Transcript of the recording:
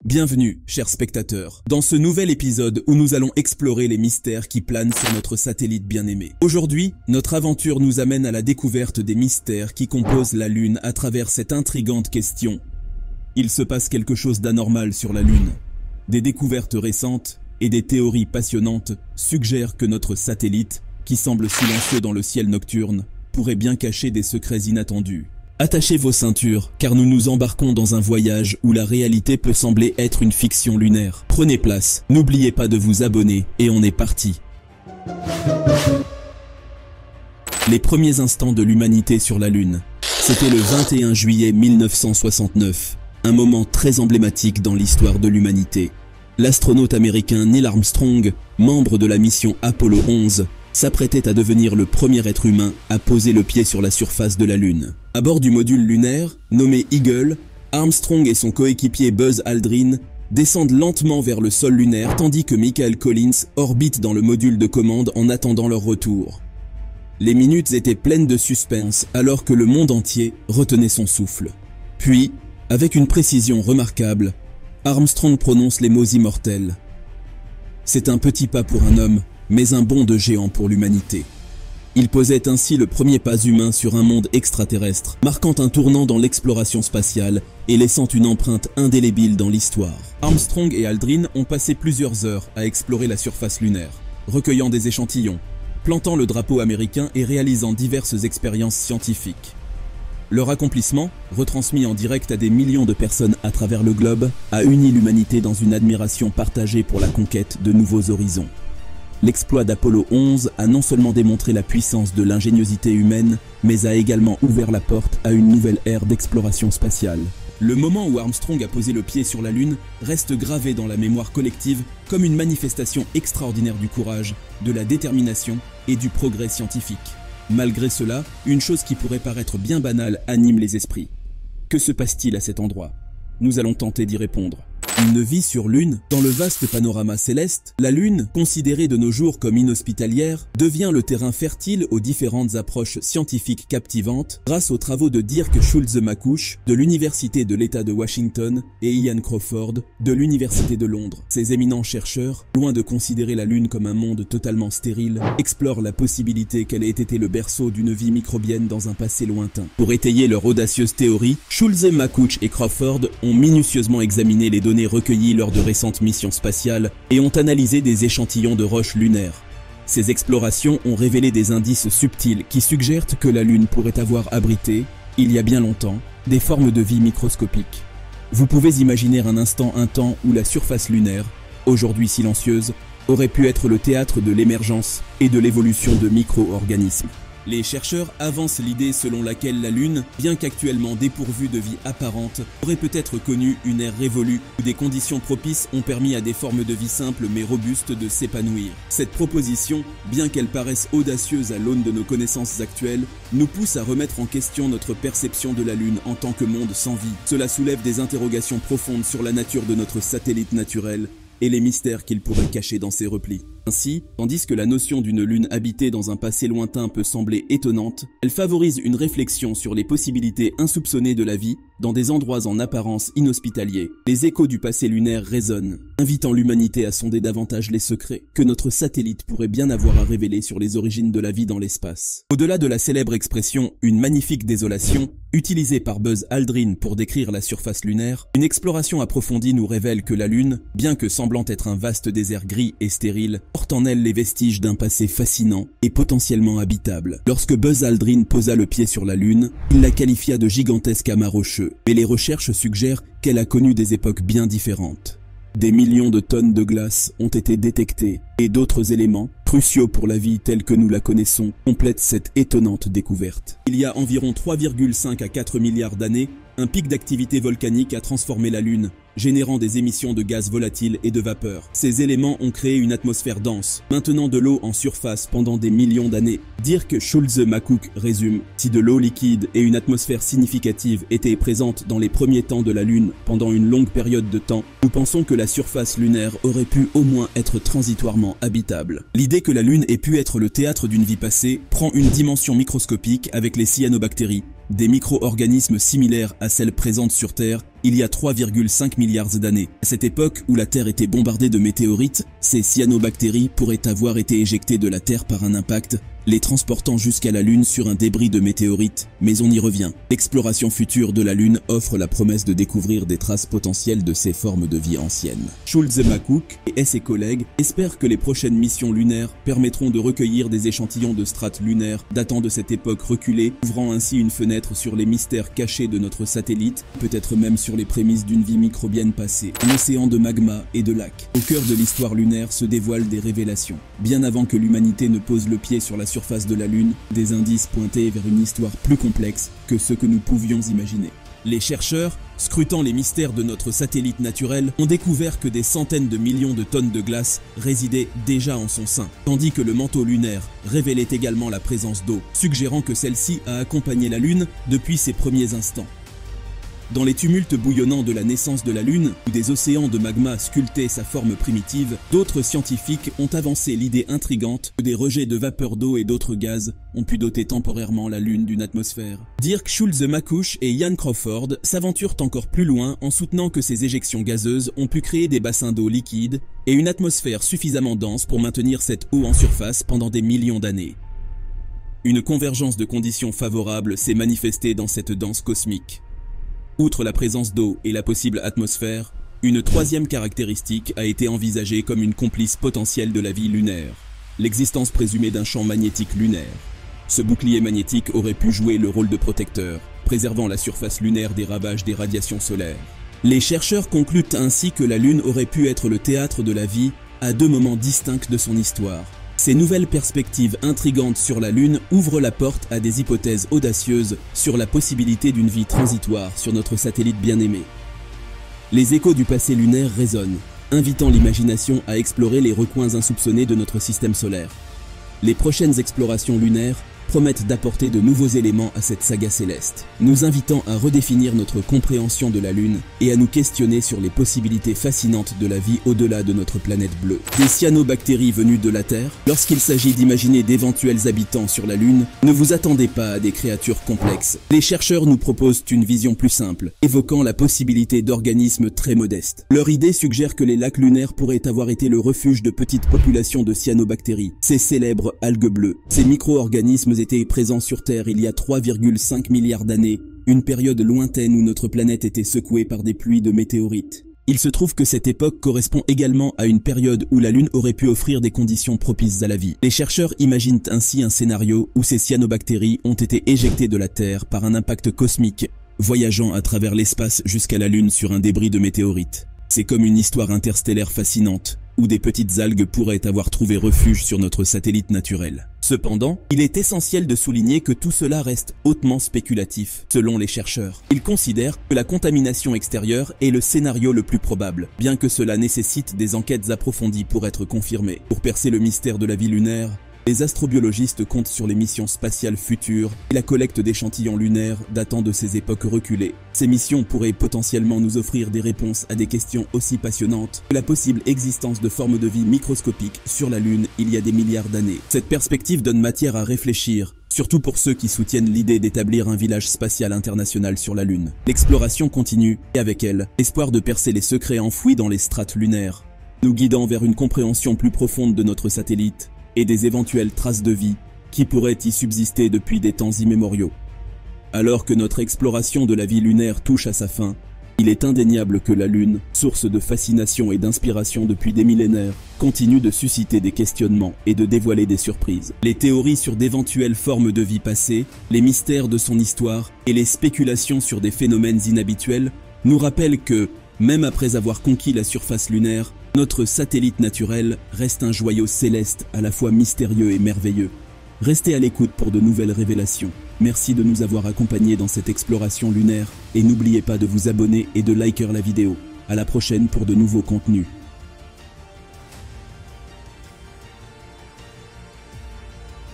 Bienvenue, chers spectateurs, dans ce nouvel épisode où nous allons explorer les mystères qui planent sur notre satellite bien-aimé. Aujourd'hui, notre aventure nous amène à la découverte des mystères qui composent la Lune à travers cette intrigante question. Il se passe quelque chose d'anormal sur la Lune. Des découvertes récentes et des théories passionnantes suggèrent que notre satellite, qui semble silencieux dans le ciel nocturne, pourrait bien cacher des secrets inattendus. Attachez vos ceintures, car nous nous embarquons dans un voyage où la réalité peut sembler être une fiction lunaire. Prenez place, n'oubliez pas de vous abonner, et on est parti. Les premiers instants de l'humanité sur la Lune. C'était le 21 juillet 1969, un moment très emblématique dans l'histoire de l'humanité. L'astronaute américain Neil Armstrong, membre de la mission Apollo 11, s'apprêtait à devenir le premier être humain à poser le pied sur la surface de la Lune. À bord du module lunaire, nommé Eagle, Armstrong et son coéquipier Buzz Aldrin descendent lentement vers le sol lunaire tandis que Michael Collins orbite dans le module de commande en attendant leur retour. Les minutes étaient pleines de suspense alors que le monde entier retenait son souffle. Puis, avec une précision remarquable, Armstrong prononce les mots immortels. C'est un petit pas pour un homme, mais un bond de géant pour l'humanité. Il posait ainsi le premier pas humain sur un monde extraterrestre, marquant un tournant dans l'exploration spatiale et laissant une empreinte indélébile dans l'histoire. Armstrong et Aldrin ont passé plusieurs heures à explorer la surface lunaire, recueillant des échantillons, plantant le drapeau américain et réalisant diverses expériences scientifiques. Leur accomplissement, retransmis en direct à des millions de personnes à travers le globe, a uni l'humanité dans une admiration partagée pour la conquête de nouveaux horizons. L'exploit d'Apollo 11 a non seulement démontré la puissance de l'ingéniosité humaine, mais a également ouvert la porte à une nouvelle ère d'exploration spatiale. Le moment où Armstrong a posé le pied sur la Lune reste gravé dans la mémoire collective comme une manifestation extraordinaire du courage, de la détermination et du progrès scientifique. Malgré cela, une chose qui pourrait paraître bien banale anime les esprits. Que se passe-t-il à cet endroit? Nous allons tenter d'y répondre. Une vie sur Lune, dans le vaste panorama céleste, la Lune, considérée de nos jours comme inhospitalière, devient le terrain fertile aux différentes approches scientifiques captivantes grâce aux travaux de Dirk Schulze-Makuch de l'Université de l'État de Washington et Ian Crawford de l'Université de Londres. Ces éminents chercheurs, loin de considérer la Lune comme un monde totalement stérile, explorent la possibilité qu'elle ait été le berceau d'une vie microbienne dans un passé lointain. Pour étayer leur audacieuse théorie, Schulze-Makuch et Crawford ont minutieusement examiné les données recueillis lors de récentes missions spatiales et ont analysé des échantillons de roches lunaires. Ces explorations ont révélé des indices subtils qui suggèrent que la Lune pourrait avoir abrité, il y a bien longtemps, des formes de vie microscopiques. Vous pouvez imaginer un instant un temps où la surface lunaire, aujourd'hui silencieuse, aurait pu être le théâtre de l'émergence et de l'évolution de micro-organismes. Les chercheurs avancent l'idée selon laquelle la Lune, bien qu'actuellement dépourvue de vie apparente, aurait peut-être connu une ère révolue où des conditions propices ont permis à des formes de vie simples mais robustes de s'épanouir. Cette proposition, bien qu'elle paraisse audacieuse à l'aune de nos connaissances actuelles, nous pousse à remettre en question notre perception de la Lune en tant que monde sans vie. Cela soulève des interrogations profondes sur la nature de notre satellite naturel et les mystères qu'il pourrait cacher dans ses replis. Ainsi, tandis que la notion d'une Lune habitée dans un passé lointain peut sembler étonnante, elle favorise une réflexion sur les possibilités insoupçonnées de la vie dans des endroits en apparence inhospitaliers. Les échos du passé lunaire résonnent, invitant l'humanité à sonder davantage les secrets que notre satellite pourrait bien avoir à révéler sur les origines de la vie dans l'espace. Au-delà de la célèbre expression « une magnifique désolation », utilisée par Buzz Aldrin pour décrire la surface lunaire, une exploration approfondie nous révèle que la Lune, bien que semblant être un vaste désert gris et stérile, porte en elle les vestiges d'un passé fascinant et potentiellement habitable. Lorsque Buzz Aldrin posa le pied sur la Lune, il la qualifia de gigantesque amas rocheux, mais les recherches suggèrent qu'elle a connu des époques bien différentes. Des millions de tonnes de glace ont été détectées et d'autres éléments, cruciaux pour la vie telle que nous la connaissons, complètent cette étonnante découverte. Il y a environ 3,5 à 4 milliards d'années, un pic d'activité volcanique a transformé la Lune, générant des émissions de gaz volatiles et de vapeur. Ces éléments ont créé une atmosphère dense, maintenant de l'eau en surface pendant des millions d'années. Dirk Schulze-Makuch résume, si de l'eau liquide et une atmosphère significative étaient présentes dans les premiers temps de la Lune pendant une longue période de temps, nous pensons que la surface lunaire aurait pu au moins être transitoirement habitable. L'idée que la Lune ait pu être le théâtre d'une vie passée prend une dimension microscopique avec les cyanobactéries, des micro-organismes similaires à celles présentes sur Terre il y a 3,5 milliards d'années. À cette époque où la Terre était bombardée de météorites, ces cyanobactéries pourraient avoir été éjectées de la Terre par un impact, les transportant jusqu'à la Lune sur un débris de météorites, mais on y revient. L'exploration future de la Lune offre la promesse de découvrir des traces potentielles de ces formes de vie anciennes. Schulze McCook et ses collègues espèrent que les prochaines missions lunaires permettront de recueillir des échantillons de strates lunaires datant de cette époque reculée, ouvrant ainsi une fenêtre sur les mystères cachés de notre satellite, peut-être même sur les prémices d'une vie microbienne passée. Un océan de magma et de lacs. Au cœur de l'histoire lunaire se dévoilent des révélations. Bien avant que l'humanité ne pose le pied sur la surface de la Lune, des indices pointaient vers une histoire plus complexe que ce que nous pouvions imaginer. Les chercheurs, scrutant les mystères de notre satellite naturel, ont découvert que des centaines de millions de tonnes de glace résidaient déjà en son sein, tandis que le manteau lunaire révélait également la présence d'eau, suggérant que celle-ci a accompagné la Lune depuis ses premiers instants. Dans les tumultes bouillonnants de la naissance de la Lune, où des océans de magma sculptaient sa forme primitive, d'autres scientifiques ont avancé l'idée intrigante que des rejets de vapeur d'eau et d'autres gaz ont pu doter temporairement la Lune d'une atmosphère. Dirk Schulze McCook et Ian Crawford s'aventurent encore plus loin en soutenant que ces éjections gazeuses ont pu créer des bassins d'eau liquide et une atmosphère suffisamment dense pour maintenir cette eau en surface pendant des millions d'années. Une convergence de conditions favorables s'est manifestée dans cette danse cosmique. Outre la présence d'eau et la possible atmosphère, une troisième caractéristique a été envisagée comme une complice potentielle de la vie lunaire, l'existence présumée d'un champ magnétique lunaire. Ce bouclier magnétique aurait pu jouer le rôle de protecteur, préservant la surface lunaire des ravages des radiations solaires. Les chercheurs concluent ainsi que la Lune aurait pu être le théâtre de la vie à deux moments distincts de son histoire. Ces nouvelles perspectives intrigantes sur la Lune ouvrent la porte à des hypothèses audacieuses sur la possibilité d'une vie transitoire sur notre satellite bien-aimé. Les échos du passé lunaire résonnent, invitant l'imagination à explorer les recoins insoupçonnés de notre système solaire. Les prochaines explorations lunaires promettent d'apporter de nouveaux éléments à cette saga céleste, nous invitant à redéfinir notre compréhension de la Lune et à nous questionner sur les possibilités fascinantes de la vie au-delà de notre planète bleue. Des cyanobactéries venues de la Terre, lorsqu'il s'agit d'imaginer d'éventuels habitants sur la Lune, ne vous attendez pas à des créatures complexes. Les chercheurs nous proposent une vision plus simple, évoquant la possibilité d'organismes très modestes. Leur idée suggère que les lacs lunaires pourraient avoir été le refuge de petites populations de cyanobactéries, ces célèbres algues bleues. Ces micro-organismes étaient présents sur Terre il y a 3,5 milliards d'années, une période lointaine où notre planète était secouée par des pluies de météorites. Il se trouve que cette époque correspond également à une période où la Lune aurait pu offrir des conditions propices à la vie. Les chercheurs imaginent ainsi un scénario où ces cyanobactéries ont été éjectées de la Terre par un impact cosmique, voyageant à travers l'espace jusqu'à la Lune sur un débris de météorites. C'est comme une histoire interstellaire fascinante, où des petites algues pourraient avoir trouvé refuge sur notre satellite naturel. Cependant, il est essentiel de souligner que tout cela reste hautement spéculatif, selon les chercheurs. Ils considèrent que la contamination extérieure est le scénario le plus probable, bien que cela nécessite des enquêtes approfondies pour être confirmé. Pour percer le mystère de la vie lunaire, les astrobiologistes comptent sur les missions spatiales futures et la collecte d'échantillons lunaires datant de ces époques reculées. Ces missions pourraient potentiellement nous offrir des réponses à des questions aussi passionnantes que la possible existence de formes de vie microscopiques sur la Lune il y a des milliards d'années. Cette perspective donne matière à réfléchir, surtout pour ceux qui soutiennent l'idée d'établir un village spatial international sur la Lune. L'exploration continue, et avec elle, l'espoir de percer les secrets enfouis dans les strates lunaires, nous guidant vers une compréhension plus profonde de notre satellite et des éventuelles traces de vie qui pourraient y subsister depuis des temps immémoriaux. Alors que notre exploration de la vie lunaire touche à sa fin, il est indéniable que la Lune, source de fascination et d'inspiration depuis des millénaires, continue de susciter des questionnements et de dévoiler des surprises. Les théories sur d'éventuelles formes de vie passées, les mystères de son histoire et les spéculations sur des phénomènes inhabituels nous rappellent que, même après avoir conquis la surface lunaire, notre satellite naturel reste un joyau céleste à la fois mystérieux et merveilleux. Restez à l'écoute pour de nouvelles révélations. Merci de nous avoir accompagnés dans cette exploration lunaire et n'oubliez pas de vous abonner et de liker la vidéo. À la prochaine pour de nouveaux contenus.